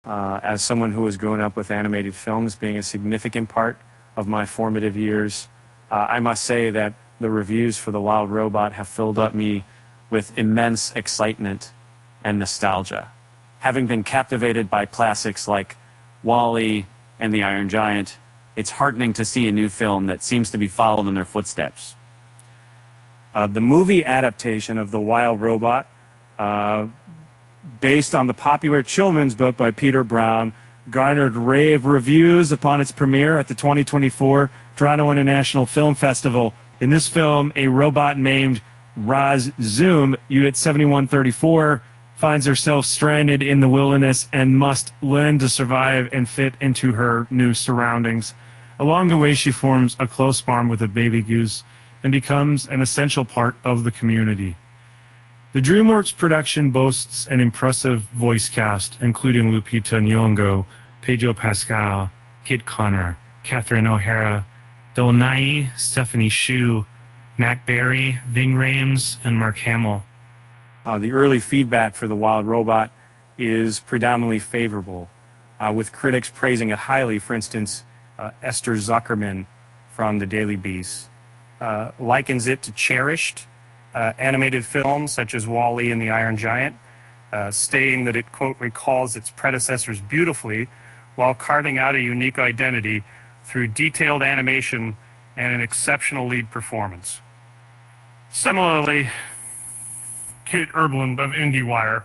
As someone who has grown up with animated films being a significant part of my formative years, I must say that the reviews for The Wild Robot have filled up me with immense excitement and nostalgia. Having been captivated by classics like Wall-E and The Iron Giant, it's heartening to see a new film that seems to be following in their footsteps. The movie adaptation of The Wild Robot, based on the popular children's book by Peter Brown, garnered rave reviews upon its premiere at the 2024 Toronto International Film Festival. In this film, a robot named Raz Zoom, Unit 7134, finds herself stranded in the wilderness and must learn to survive and fit into her new surroundings. Along the way, she forms a close bond with a baby goose and becomes an essential part of the community. The DreamWorks production boasts an impressive voice cast, including Lupita Nyong'o, Pedro Pascal, Kit Connor, Catherine O'Hara, Dolnai, Stephanie Hsu, Mac Berry, Ving Rhames, and Mark Hamill. The early feedback for The Wild Robot is predominantly favorable, with critics praising it highly. For instance, Esther Zuckerman from the Daily Beast likens it to cherished animated films such as Wall-E and The Iron Giant, stating that it, quote, recalls its predecessors beautifully while carving out a unique identity through detailed animation and an exceptional lead performance. Similarly, Kate Erblund of IndieWire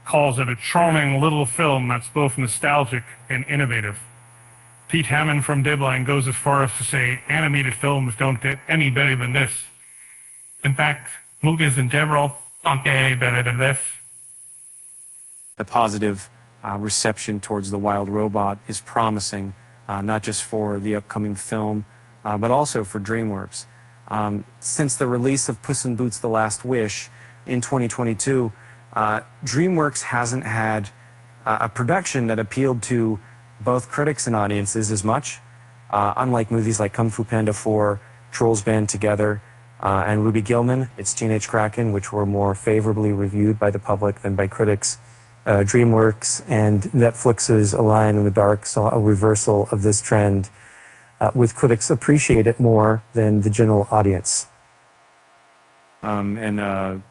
calls it a charming little film that's both nostalgic and innovative. Pete Hammond from Deadline goes as far as to say animated films don't get any better than this. In fact, movies in general don't get any better than this. The positive reception towards The Wild Robot is promising, not just for the upcoming film, but also for DreamWorks. Since the release of Puss in Boots: The Last Wish in 2022, DreamWorks hasn't had a production that appealed to both critics and audiences as much, unlike movies like Kung Fu Panda 4, Trolls Band Together, and Ruby Gillman, It's Teenage Kraken, which were more favorably reviewed by the public than by critics. DreamWorks and Netflix's Alone in the Dark saw a reversal of this trend, with critics appreciate it more than the general audience. In a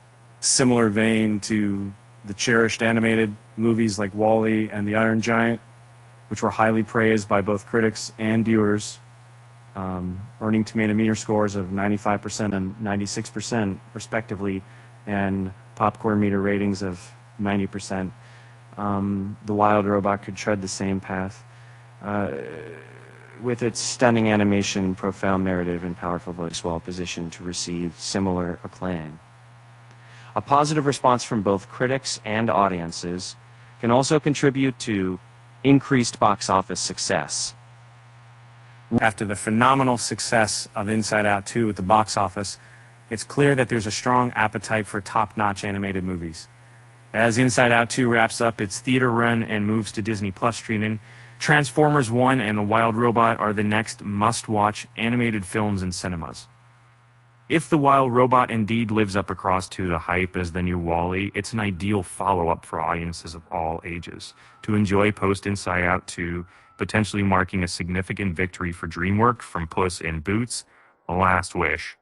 similar vein to the cherished animated movies like Wall-E and The Iron Giant, which were highly praised by both critics and viewers, earning tomato meter scores of 95% and 96% respectively, and popcorn meter ratings of 90%. The Wild Robot could tread the same path, with its stunning animation, profound narrative, and powerful voice, well positioned to receive similar acclaim. A positive response from both critics and audiences can also contribute to increased box office success. After the phenomenal success of Inside Out 2 at the box office, it's clear that there's a strong appetite for top-notch animated movies. As Inside Out 2 wraps up its theater run and moves to Disney Plus streaming, Transformers 1 and The Wild Robot are the next must-watch animated films in cinemas. If The Wild Robot indeed lives up across to the hype as the new Wall-E, it's an ideal follow-up for audiences of all ages to enjoy post-Inside Out 2, potentially marking a significant victory for DreamWorks from Puss in Boots: The Last Wish.